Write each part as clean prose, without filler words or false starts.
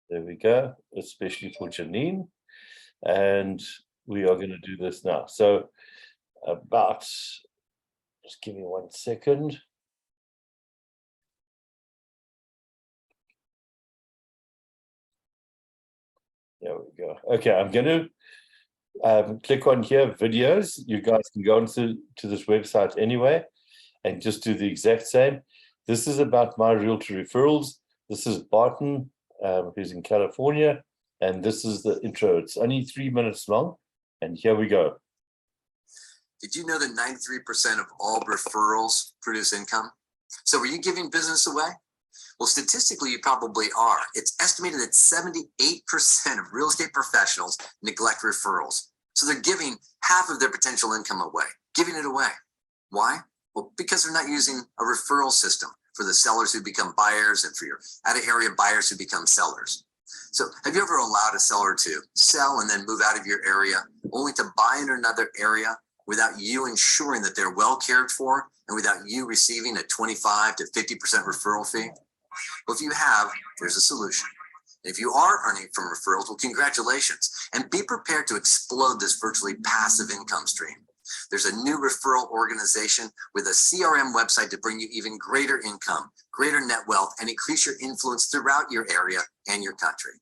There we go, especially for Janine. And we are going to do this now. So just give me 1 second. There we go. Okay, I'm going to click on here, videos. You guys can go into this website anyway and just do the exact same. This is about my realtor referrals. This is Barton, who's in California, and this is the intro. It's only 3 minutes long, and here we go. Did you know that 93% of all referrals produce income? So are you giving business away? Well, statistically, you probably are. It's estimated that 78% of real estate professionals neglect referrals. So they're giving half of their potential income away, giving it away. Why? Well, because they're not using a referral system for the sellers who become buyers and for your out-of-area buyers who become sellers. So have you ever allowed a seller to sell and then move out of your area only to buy in another area without you ensuring that they're well cared for and without you receiving a 25 to 50% referral fee? Well, if you have, there's a solution. If you are earning from referrals, well, congratulations, and be prepared to explode this virtually passive income stream. There's a new referral organization with a CRM website to bring you even greater income, greater net wealth, and increase your influence throughout your area and your country.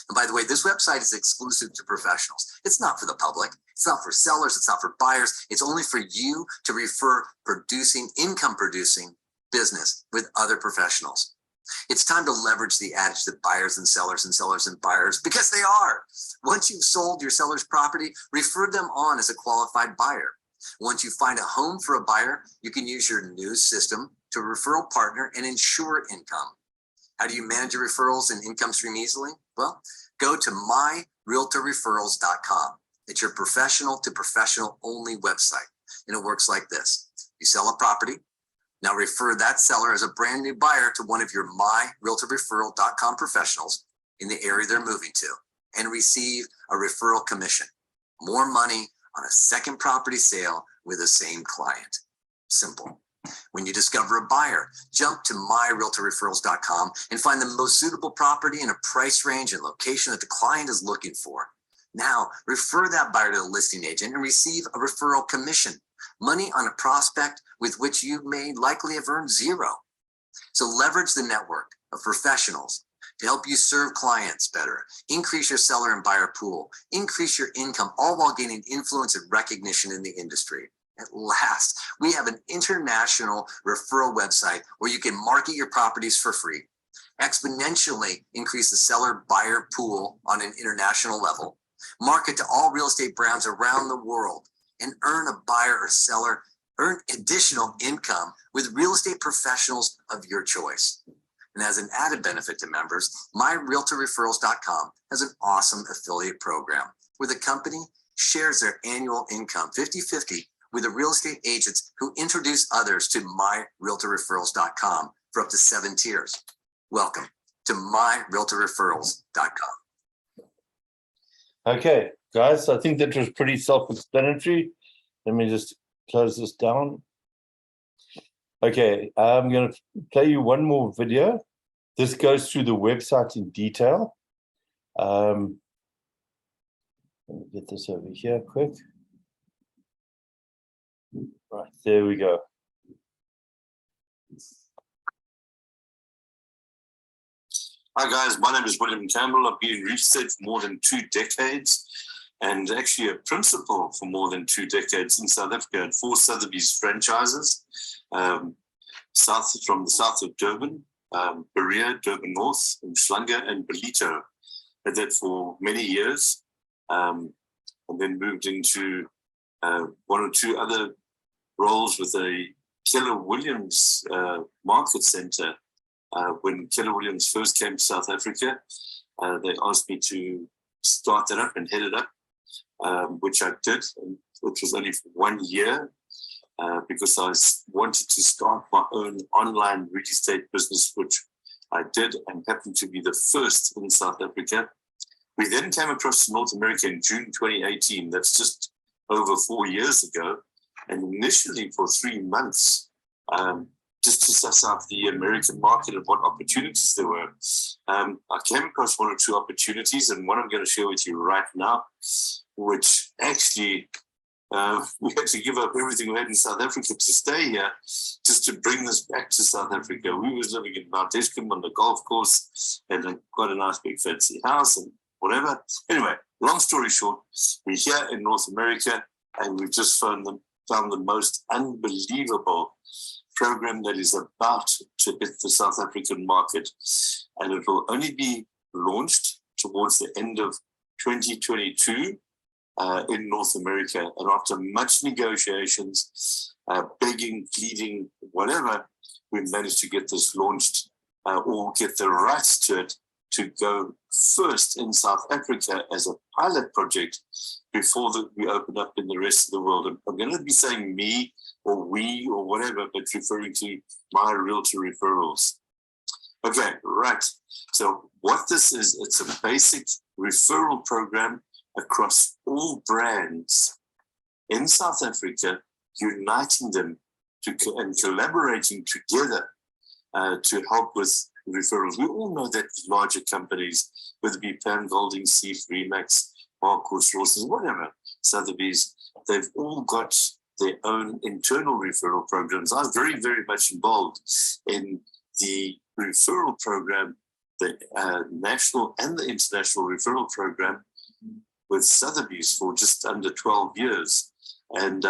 And by the way, this website is exclusive to professionals. It's not for the public. It's not for sellers. It's not for buyers. It's only for you to refer income producing business with other professionals. It's time to leverage the adage that buyers and sellers and buyers, because they are. Once you've sold your seller's property, refer them on as a qualified buyer. Once you find a home for a buyer, you can use your new system to referral partner and ensure income. How do you manage your referrals and income stream easily? Well, go to myRealtorReferrals.com. It's your professional to professional only website. And it works like this. You sell a property. Now refer that seller as a brand new buyer to one of your myRealtorReferral.com professionals in the area they're moving to and receive a referral commission. More money on a second property sale with the same client. Simple. When you discover a buyer, jump to myRealtorReferrals.com and find the most suitable property in a price range and location that the client is looking for. Now, refer that buyer to the listing agent and receive a referral commission, money on a prospect with which you may likely have earned zero. So leverage the network of professionals to help you serve clients better, increase your seller and buyer pool, increase your income, all while gaining influence and recognition in the industry. At last, we have an international referral website where you can market your properties for free, exponentially increase the seller-buyer pool on an international level, market to all real estate brands around the world, and earn a buyer or seller, earn additional income with real estate professionals of your choice. And as an added benefit to members, myRealtorReferrals.com has an awesome affiliate program where the company shares their annual income 50-50 with the real estate agents who introduce others to myRealtorReferrals.com for up to 7 tiers. Welcome to myRealtorReferrals.com. Okay, guys, I think that was pretty self-explanatory. Let me just close this down. Okay, I'm going to play you one more video. This goes through the website in detail. Let me get this over here quick. Right, there we go. Hi guys, my name is William Campbell. I've been in real estate for more than 2 decades and actually a principal for more than 2 decades in South Africa at 4 Sotheby's franchises, from the south of Durban, Berea, Durban North, Umhlanga and Ballito. I did that for many years and then moved into 1 or 2 other roles with a Keller Williams market center. When Keller Williams first came to South Africa, they asked me to start that up and head it up, which I did, which was only for 1 year, because I wanted to start my own online real estate business, which I did and happened to be the first in South Africa. We then came across to North America in June 2018. That's just over 4 years ago. And initially for 3 months, just to suss out the American market and what opportunities there were. I came across one or two opportunities, and one I'm going to share with you right now, which actually we had to give up everything we had in South Africa to stay here, just to bring this back to South Africa. We was living in Mount Eskom on the golf course, and quite a nice big fancy house and whatever. Anyway, long story short, we're here in North America, and we've just found the most unbelievable program that is about to hit the South African market, and it will only be launched towards the end of 2022 in North America. And after much negotiations, begging, pleading, whatever, we managed to get this launched or get the rights to it to go first in South Africa as a pilot project before we open up in the rest of the world. And I'm going to be saying me or we or whatever, but referring to my Realtor Referrals. Okay, right. So what this is, it's a basic referral program across all brands in South Africa, uniting them and collaborating together to help with referrals. We all know that larger companies, whether it be Pan Golding, Seaf, Remax, Marcos, Rawsons, whatever, Sotheby's, they've all got their own internal referral programs. I'm very, very much involved in the referral program, the national and the international referral program with Sotheby's for just under 12 years. And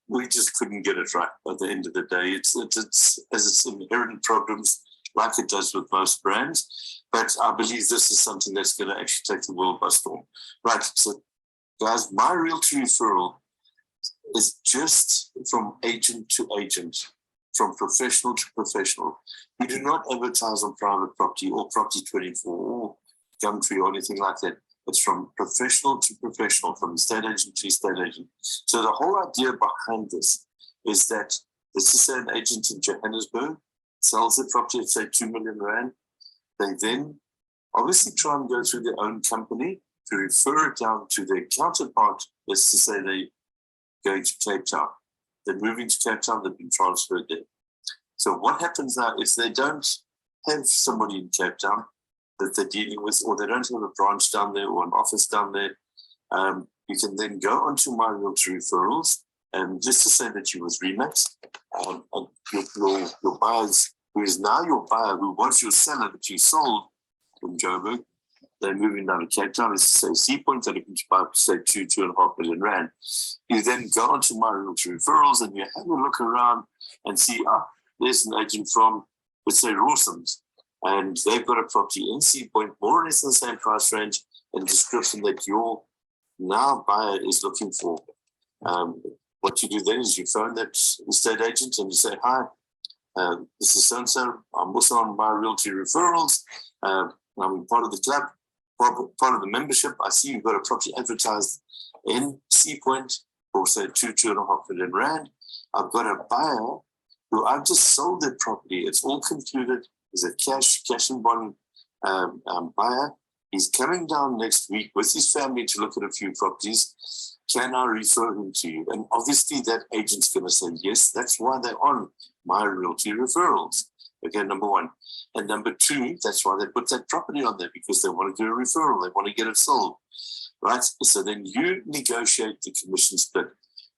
we just couldn't get it right at the end of the day. It's inherent problems like it does with most brands. But I believe this is something that's going to actually take the world by storm. Right, so guys, my Realtor Referral is just from agent to agent, from professional to professional. We do not advertise on private property or Property 24 or Gumtree or anything like that. It's from professional to professional, from estate agent to estate agent. So the whole idea behind this is that, let's just say an agent in Johannesburg sells the property at, say, 2 million rand. They then obviously try and go through their own company to refer it down to their counterpart. Let's just say they're going to Cape Town. They're moving to Cape Town, they've been transferred there. So what happens now if they don't have somebody in Cape Town that they're dealing with, or they don't have a branch down there or an office down there, you can then go onto my Realtor Referrals, and just to say that you was Remax, and your buyers, who is now your buyer, who was your seller that you sold from Joburg, they're moving down to Cape Town, let's say Sea Point, they're looking to buy, say, 2.5 million rand. You then go onto my Realtor Referrals and you have a look around and see, there's an agent from, let's say, Rawsons, and they've got a property in Sea Point, more or less in the same price range and description that your now buyer is looking for. What you do then is you phone that estate agent and you say, hi, this is so-and-so. I'm also on my Realtor Referrals. I'm part of the club, part of the membership. I see you've got a property advertised in Sea Point for, say, 2.5 million rand. I've got a buyer who I've just sold their property. It's all concluded. He's a cash and bond buyer. He's coming down next week with his family to look at a few properties. Can I refer him to you? And obviously that agent's going to say, yes, that's why they're on my Realtor Referrals. Okay, number one. And number two, that's why they put that property on there, because they want to do a referral. They want to get it sold, right? So then you negotiate the commission split.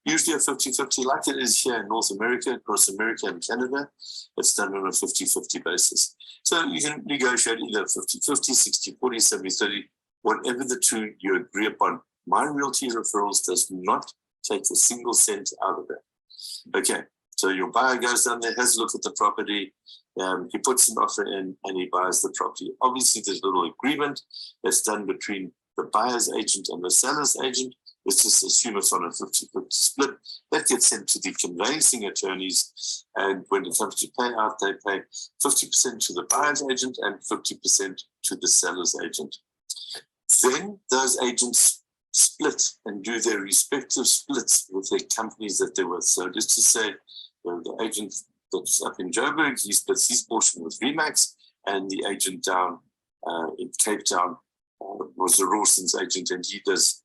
Usually a 50-50, like it is here in North America, across America and Canada. It's done on a 50-50 basis. So you can negotiate either 50-50, 60-40, 70-30, whatever the two you agree upon. My Realtor Referrals does not take a single cent out of it. Okay, so your buyer goes down there, has a look at the property, he puts an offer in and he buys the property. Obviously, there's a little agreement that's done between the buyer's agent and the seller's agent. Let's just assume it's on a 50-50 split. That gets sent to the conveyancing attorneys, and when it comes to payout, they pay 50% to the buyer's agent and 50% to the seller's agent. Then those agents split and do their respective splits with their companies that they're with. So just to say, the agent that's up in Joburg, he splits his portion with Remax, and the agent down in Cape Town was the Rawsons agent, and he does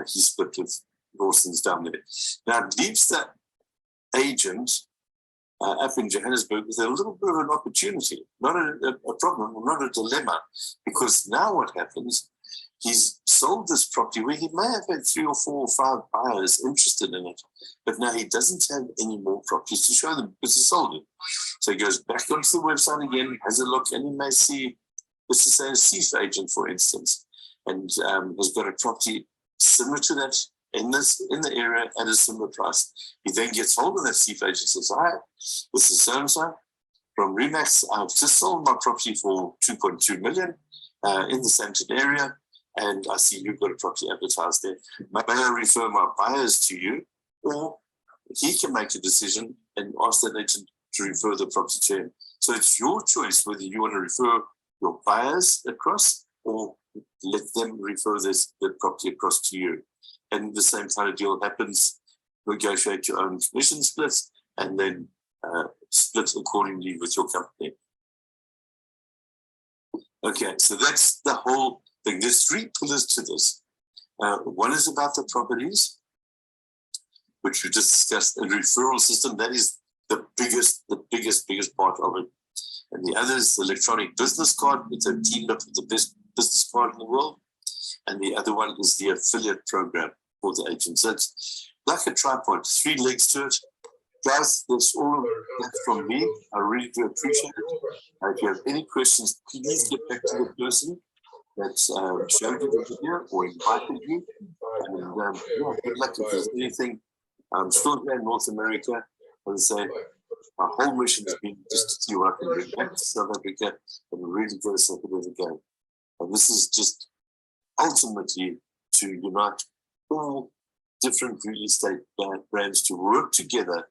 he split with Rawsons down there. Now it leaves that agent up in Johannesburg with a little bit of an opportunity, not a problem, not a dilemma, because now what happens, he's sold this property where he may have had 3 or 4 or 5 buyers interested in it, but now he doesn't have any more properties to show them because he sold it. So he goes back onto the website again, has a look, and he may see, let's just say a CIF agent, for instance, and has got a property similar to that in the area at a similar price. He then gets hold of that CIF agent and says, "Hi, this is so-and-so from Remax. I've just sold my property for 2.2 million in the Sandton area, and I see you've got a property advertised there. May I refer my buyers to you?" Or he can make a decision and ask that agent to refer the property to him. So it's your choice whether you want to refer your buyers across or let them refer the property across to you. And the same kind of deal happens, negotiate your own commission splits and then split accordingly with your company. Okay, so that's the whole thing. There's 3 pillars to this. One is about the properties, which we just discussed, a referral system. That is the biggest part of it. And the other is the electronic business card. It's a teamed up with the best business card in the world. And the other one is the affiliate program for the agents. So it's like a tripod, 3 legs to it. Guys, that's all that's from me. I really do appreciate it. If you have any questions, please get back to the person that showed you the video or invited you. And yeah, good luck if there's anything. I'm still here in North America. As I say, our whole mission has been just to see what I can bring back to South Africa and really get us ahead of the game. And this is just ultimately to unite all different real estate brands to work together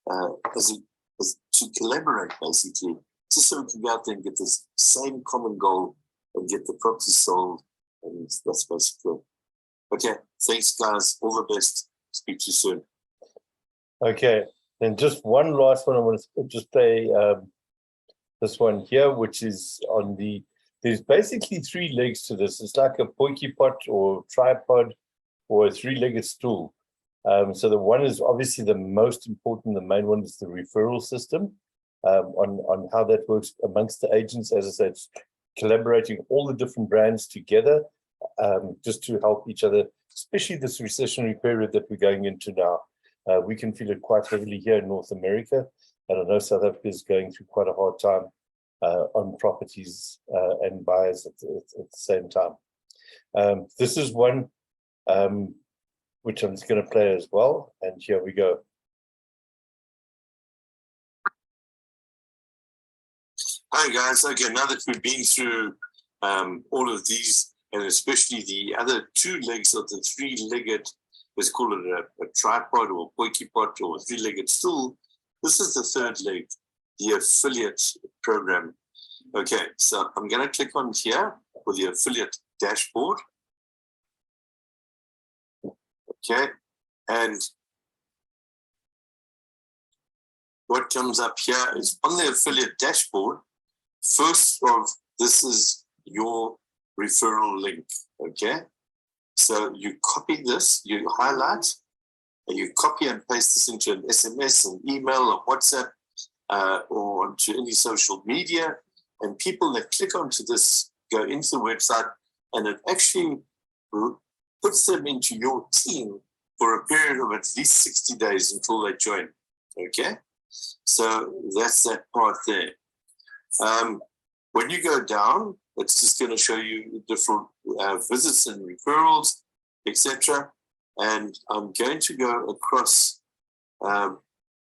to collaborate, basically, just so we can go out there and get this same common goal and get the property sold. And that's basically it. Okay, thanks, guys. All the best. Speak to you soon. Okay, then just one last one. I want to just play this one here, which is on the, there's basically 3 legs to this. It's like a poikie pot or tripod or a 3-legged stool. So the one is obviously the most important. The main one is the referral system, on how that works amongst the agents. As I said, it's collaborating all the different brands together, just to help each other, especially this recessionary period that we're going into now. We can feel it quite heavily here in North America, and I know South Africa is going through quite a hard time on properties and buyers at the same time. This is one which I'm just going to play as well, and here we go. Hi guys, okay, now that we've been through all of these, and especially the other 2 legs of the 3-legged, let's call it a tripod or a poikie pot or a 3-legged stool, this is the 3rd leg, the affiliate program. Okay, so I'm going to click on here for the affiliate dashboard. Okay, and what comes up here is on the affiliate dashboard, first of this is your referral link. Okay, so you copy this, you highlight, and you copy and paste this into an SMS, an email, or WhatsApp, or onto any social media, and people that click onto this go into the website, and it actually puts them into your team for a period of at least 60 days until they join. Okay, so that's that part there. When you go down, it's just going to show you different visits and referrals, etc. And I'm going to go across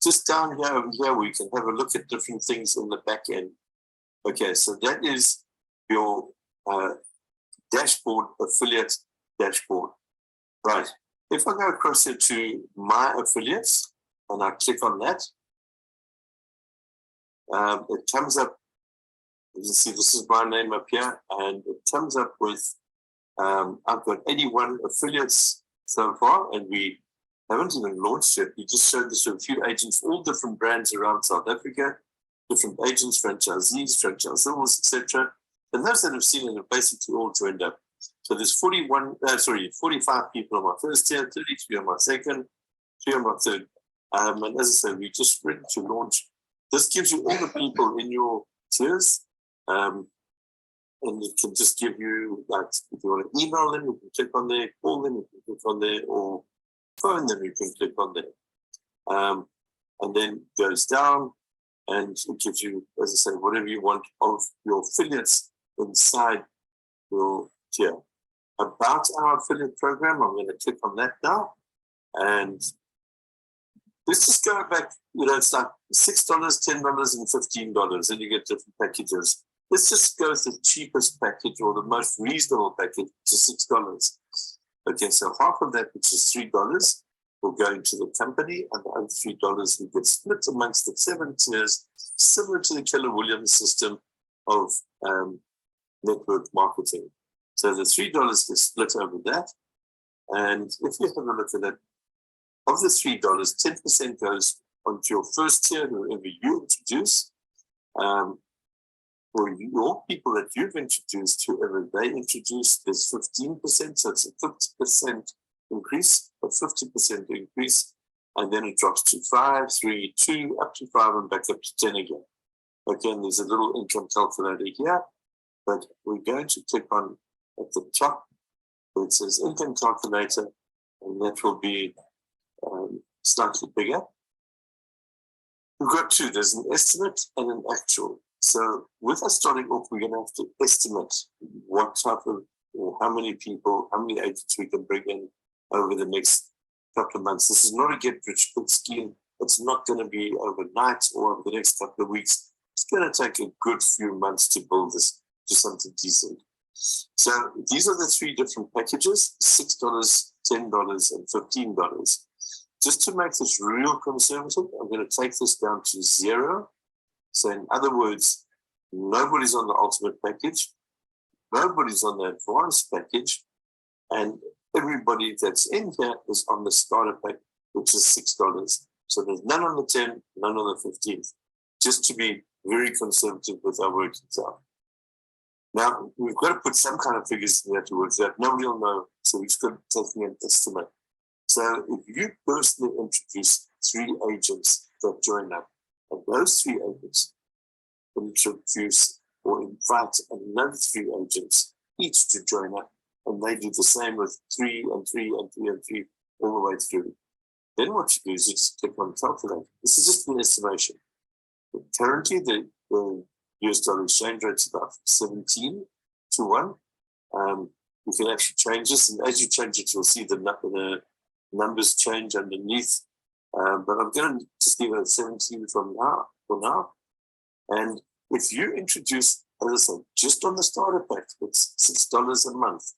just down here over here where you can have a look at different things on the back end. Okay, so that is your dashboard, affiliate dashboard. Right. If I go across here to my affiliates and I click on that, it comes up. You can see this is my name up here, and it comes up with I've got 81 affiliates so far, and we haven't even launched yet. We just showed this to a few agents, all different brands around South Africa, different agents, franchisees, franchisors, etc. And those that have seen it have basically all joined up. So there's 45 people on my first tier, 33 on my second, 3 on my third. And as I said, we just ready to launch this gives you all the people in your tiers. And it can just give you, like, if you want to email them, you can click on there, call them, you can click on there, or phone them, you can click on there. And then it goes down and it gives you, as I say, whatever you want of your affiliates inside your tier. About our affiliate program, I'm going to click on that now. And let's just go back, it's like $6, $10, and $15, and you get different packages. Let's just go with the cheapest package or the most reasonable package to $6. Okay, so half of that, which is $3, will go into the company, and the other $3 will get split amongst the 7 tiers, similar to the Keller Williams system of network marketing. So the $3 is split over that. And if you have a look at it, of the $3, 10% goes onto your first tier, whoever you introduce. For your people that you've introduced, whoever they introduce, there's 15%, so it's a 50% increase, a 50% increase, and then it drops to 5, 3, 2, up to 5, and back up to 10 again. Again, there's a little income calculator here, but we're going to click on at the top where it says income calculator, and that will be slightly bigger. We've got two, there's an estimate and an actual. So with us starting off, we're going to have to estimate what type of, or how many people, how many agents we can bring in over the next couple of months. This is not a get-rich-quick scheme. It's not going to be overnight or over the next couple of weeks. It's going to take a good few months to build this to something decent. So these are the 3 different packages, $6, $10, and $15. Just to make this real conservative, I'm going to take this down to 0. So in other words, nobody's on the ultimate package, nobody's on the advanced package, and everybody that's in here is on the starter pack, which is $6. So there's none on the 10, none on the 15, just to be very conservative with our workings out. Now, we've got to put some kind of figures in there to work out. Nobody will know, so we've got to take an estimate. So if you personally introduce 3 agents that join up, and those 3 agents will introduce or invite another 3 agents each to join up, and they do the same with 3 and 3 and 3 and 3 all the way through. Then what you do is you just click on calculate. This is just an estimation. But currently, the US dollar exchange rate is about 17 to 1. You can actually change this, and as you change it, you'll see the numbers change underneath. But I'm going to just leave it at 17 for now. And if you introduce, as I said, just on the starter pack, it's $6 a month.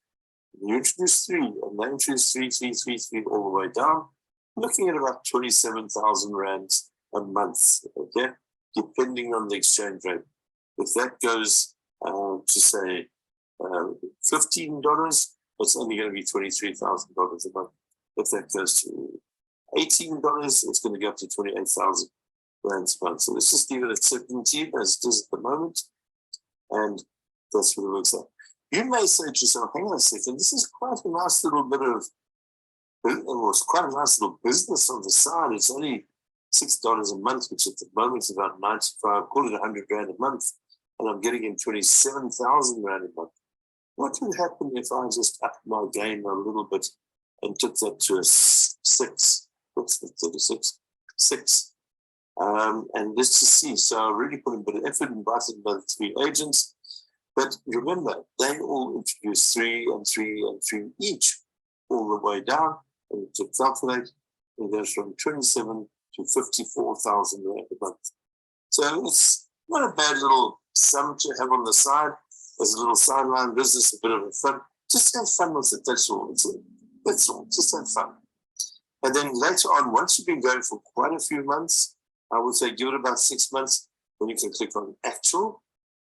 You introduce 3, and they introduce 3, 3, 3, 3 all the way down, looking at about 27,000 rands a month, okay, depending on the exchange rate. If that goes to say $15, it's only going to be $23,000 a month. If that goes to $18, it's going to go up to 28,000 rands a month. So let's just leave it at 17 as it is at the moment, and that's what it looks like. You may say to yourself, hang on a second, this is quite a nice little bit of, it was quite a nice little business on the side. It's only $6 a month, which at the moment is about 95, call it 100 Rand a month, and I'm getting in 27,000 Rand a month. What would happen if I just upped my game a little bit and took that to a 6? What's the 36? 6. And let's just see. So I really put in a bit of effort, invited another 3 agents. But remember, they all introduce 3 and 3 and 3 each, all the way down. And to calculate, it goes from 27 to 54,000 Rand a month. So it's not a bad little sum to have on the side as a little sideline business, a bit of a fun. Just have fun with it. That's all. That's all. Just have fun. And then later on, once you've been going for quite a few months, I would say give it about 6 months, then you can click on actual,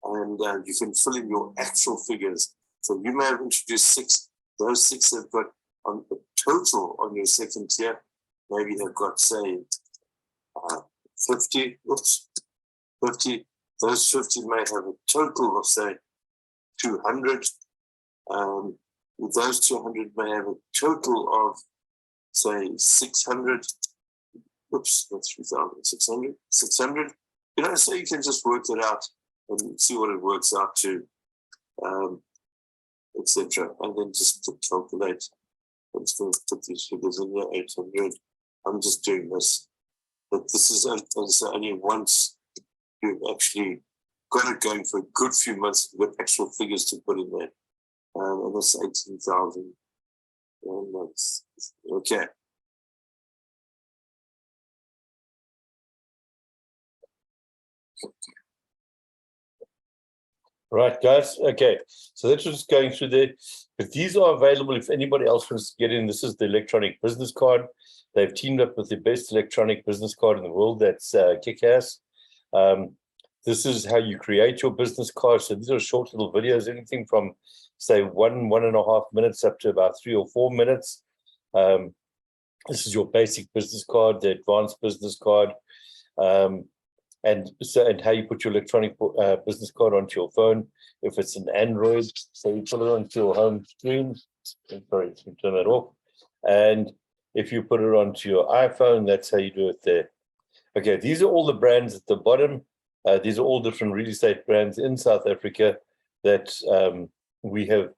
and you can fill in your actual figures. So you may have introduced 6. Those 6 have got on the total on your second tier. Maybe they've got, say, 50. Oops, 50. Those 50 may have a total of, say, 200. Those 200 may have a total of, say, 600. Oops, that's 3,600. 600. So you can just work it out and see what it works out to, etc. And then just calculate. I'm just going to put these figures in here, 800. I'm just doing this. But this is only once you've actually got it going for a good few months with actual figures to put in there. And that's 18,000. Okay. Right, guys. Okay, so that's just going through there. But these are available if anybody else wants to get in. This is the electronic business card. They've teamed up with the best electronic business card in the world. That's Kick-Ass. This is how you create your business card. So these are short little videos, anything from, say, 1.5 minutes up to about 3 or 4 minutes. This is your basic business card, the advanced business card. And how you put your electronic business card onto your phone. If it's an Android, so you put it onto your home screen. Sorry, turn that off. And if you put it onto your iPhone, that's how you do it there. Okay, these are all the brands at the bottom. These are all different real estate brands in South Africa that we have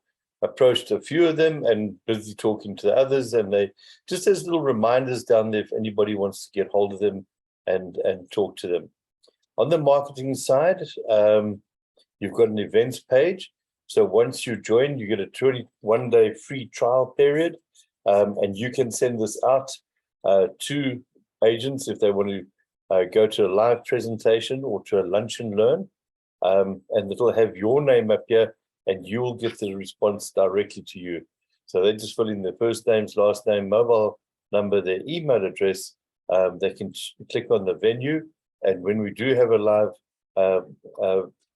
approached a few of them and busy talking to the others. And they just as little reminders down there if anybody wants to get hold of them and talk to them. On the marketing side, you've got an events page. So once you join, you get a 21-day free trial period, and you can send this out to agents if they want to go to a live presentation or to a lunch and learn, and it'll have your name up here, and you will get the response directly to you. So they just fill in their first names, last name, mobile number, their email address. They can click on the venue. And when we do have a live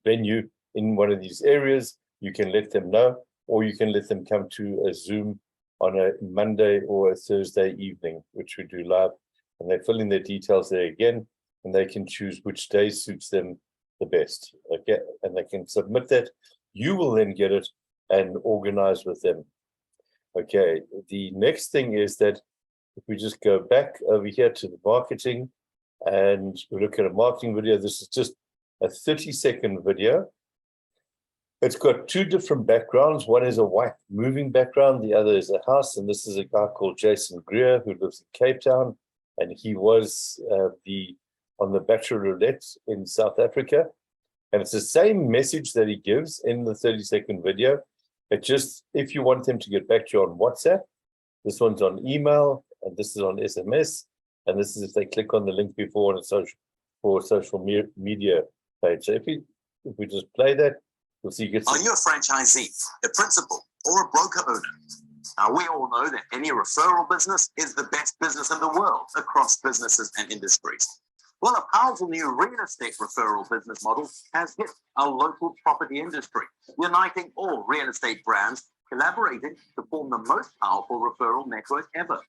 venue in one of these areas, you can let them know, or you can let them come to a Zoom on a Monday or a Thursday evening, which we do live. And they fill in their details there again, and they can choose which day suits them the best. Okay, and they can submit that. You will then get it and organize with them. Okay, the next thing is that if we just go back over here to the marketing, and we look at a marketing video. This is just a 30-second video. It's got two different backgrounds. One is a white moving background. The other is a house. And this is a guy called Jason Greer who lives in Cape Town. And he was on the Bachelor Roulette in South Africa. And it's the same message that he gives in the 30-second video. It just, if you want them to get back to you on WhatsApp, this one's on email, and this is on SMS. And this is if they click on the link before on a social media page. So if we just play that, we'll see. Are you a franchisee, a principal, or a broker owner? Now, we all know that any referral business is the best business in the world across businesses and industries. Well, a powerful new real estate referral business model has hit our local property industry, uniting all real estate brands, collaborating to form the most powerful referral network ever.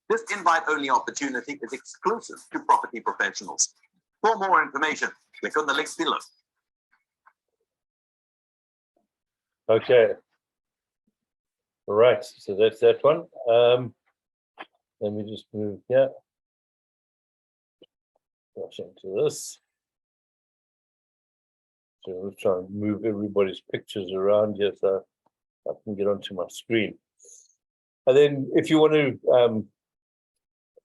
This invite-only opportunity is exclusive to property professionals. For more information, click on the link below. Okay. All right, so that's that one. Let me just move here. Gosh, into this. So we'll try and move everybody's pictures around here so I can get onto my screen. And then if you want to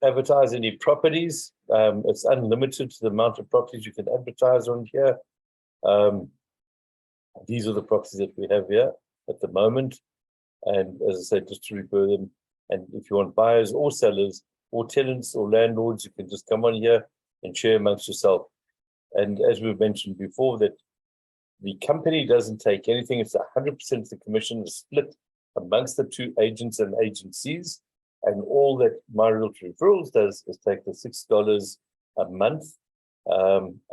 advertise any properties, it's unlimited to the amount of properties you can advertise on here. These are the properties that we have here at the moment. And as I said, just to refer them, and if you want buyers or sellers or tenants or landlords, you can just come on here and share amongst yourself. And as we've mentioned before, that the company doesn't take anything. It's 100% of the commission is split amongst the two agents and agencies. And all that myRR Referrals does is take the $6 a month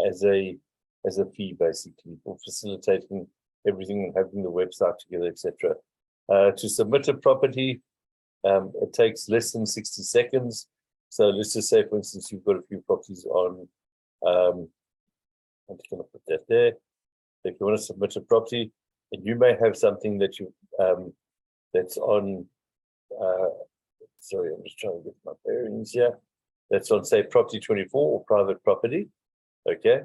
as a fee, basically, for facilitating everything and having the website together, etc. To submit a property, it takes less than 60 seconds. So let's just say, for instance, you've got a few properties on, I'm just going to put that there. If you want to submit a property, and you may have something that you that's on, sorry, I'm just trying to get my bearings here. That's on, say, property 24 or private property. Okay.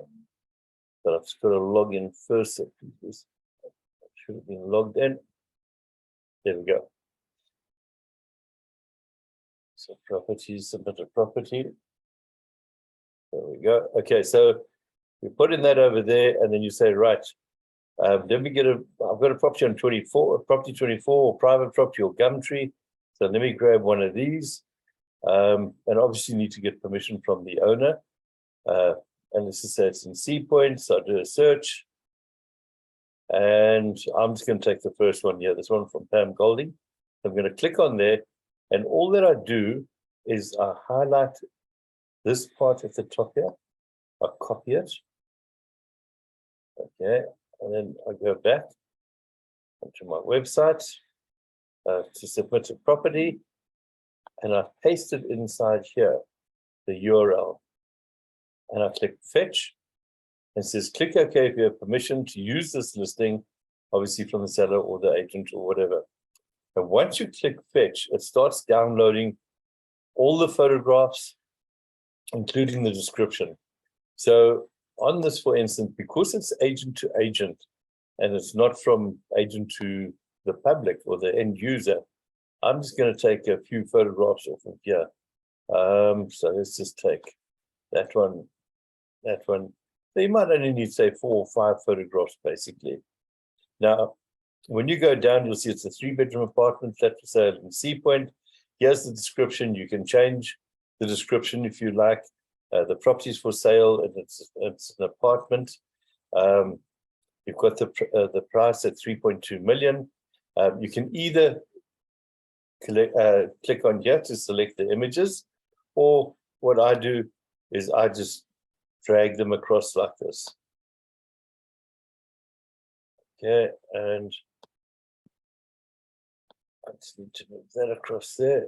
but I've just got to log in first. So please, I should have been logged in. There we go. So properties, submit a property. There we go. Okay, so you put in that over there, and then you say, right, let me get I've got a property on 24, property 24, or private property or Gumtree. So let me grab one of these. And obviously need to get permission from the owner. And let's just say it's in C Point, so I'll do a search. And I'm just going to take the first one here, this one from Pam Golding. I'm going to click on there, and all that I do is I highlight this part at the top here. I copy it. Okay, and then I go back onto my website to submit a property, and I paste it inside here, the URL. And I click fetch, and it says click OK if you have permission to use this listing, obviously from the seller or the agent or whatever. And once you click fetch, it starts downloading all the photographs, including the description. So on this, for instance, because it's agent to agent, and it's not from agent to the public or the end user, I'm just going to take a few photographs off of here. So let's just take that one, that one. So you might only need, say, 4 or 5 photographs, basically. Now, when you go down, you'll see it's a 3-bedroom apartment, flat for sale in Sea Point. Here's the description. You can change the description if you like. The property's for sale, and it's an apartment. You've got the price at 3.2 million. You can either click on here to select the images, or what I do is I just drag them across like this. Okay, and I just need to move that across there.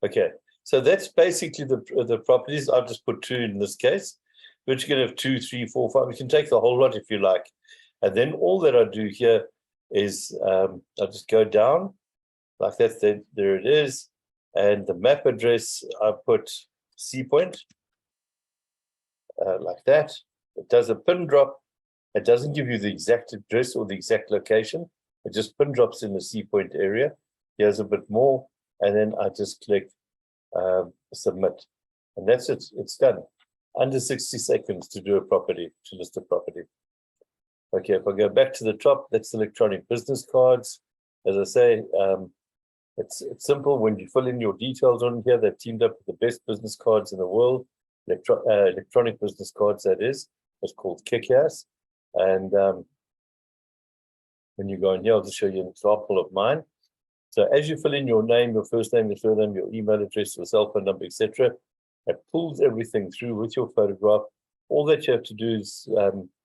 Okay, so that's basically the properties. I've just put 2 in this case, but you can have 2, 3, 4, 5. You can take the whole lot if you like. And then all that I do here is I'll just go down like that. There it is. And the map address, I put C Point like that. It does a pin drop. It doesn't give you the exact address or the exact location. It just pin drops in the C Point area. Here's a bit more. And then I just click submit. And that's it. It's done. Under 60 seconds to do a property, to list a property. Okay, if I go back to the top, that's electronic business cards. As I say, it's simple. When you fill in your details on here, they've teamed up with the best business cards in the world, electronic business cards, that is. It's called Kick-Ass. And when you go in here, I'll just show you an example of mine. So as you fill in your name, your first name, your surname, your email address, your cell phone number, etc., it pulls everything through with your photograph. All that you have to do is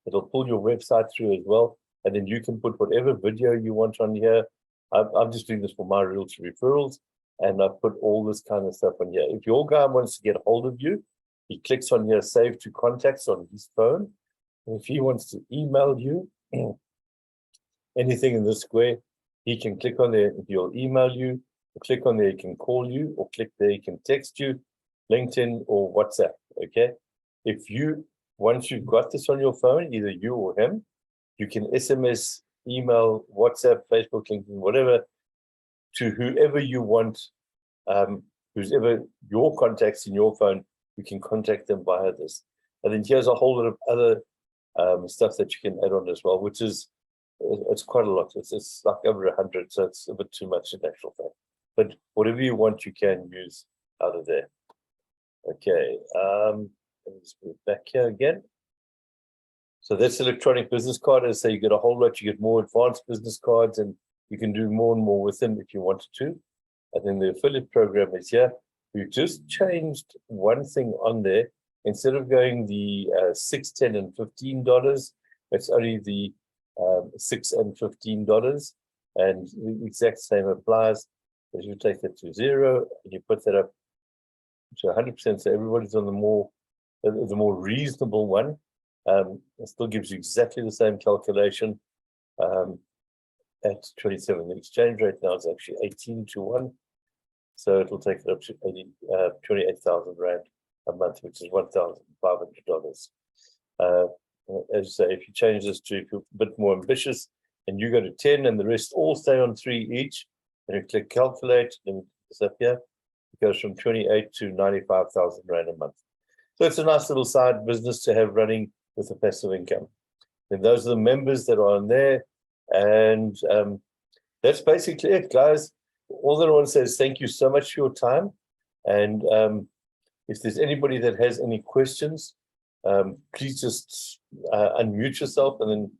it'll pull your website through as well, and then you can put whatever video you want on here. I'm just doing this for my realtor referrals, and I put all this kind of stuff on here. If your guy wants to get hold of you, he clicks on here, save to contacts on his phone. And if he wants to email you anything in this square, he can click on there, he'll email you, click on there, he can call you, or click there, he can text you, LinkedIn or WhatsApp, okay? If you, once you've got this on your phone, either you or him, you can SMS, email, WhatsApp, Facebook, LinkedIn, whatever, to whoever you want, who's ever your contacts in your phone, you can contact them via this. And then here's a whole lot of other stuff that you can add on as well, which is, it's quite a lot. It's like over 100, so it's a bit too much in actual fact. But whatever you want, you can use out of there. Okay, let me just move back here again. So that's electronic business card. As I say, you get a whole lot. You get more advanced business cards, and you can do more and more with them if you wanted to. And then the affiliate program is here. We've just changed one thing on there. Instead of going the $6, $10, and $15, it's only the $6 and $15, and the exact same applies. As you take that to 0, and you put that up to 100%, so everybody's on the more reasonable one. It still gives you exactly the same calculation at 27. The exchange rate now is actually 18 to 1, so it'll take it up to 28,000 Rand a month, which is $1,500. As I say, if you change this to, if you're a bit more ambitious and you go to 10 and the rest all stay on 3 each, and you click calculate, and it's up here, it goes from 28 to 95,000 Rand a month. So it's a nice little side business to have running with a passive income. And those are the members that are on there. And that's basically it, guys. All that I want to say is thank you so much for your time. And if there's anybody that has any questions, please just unmute yourself and then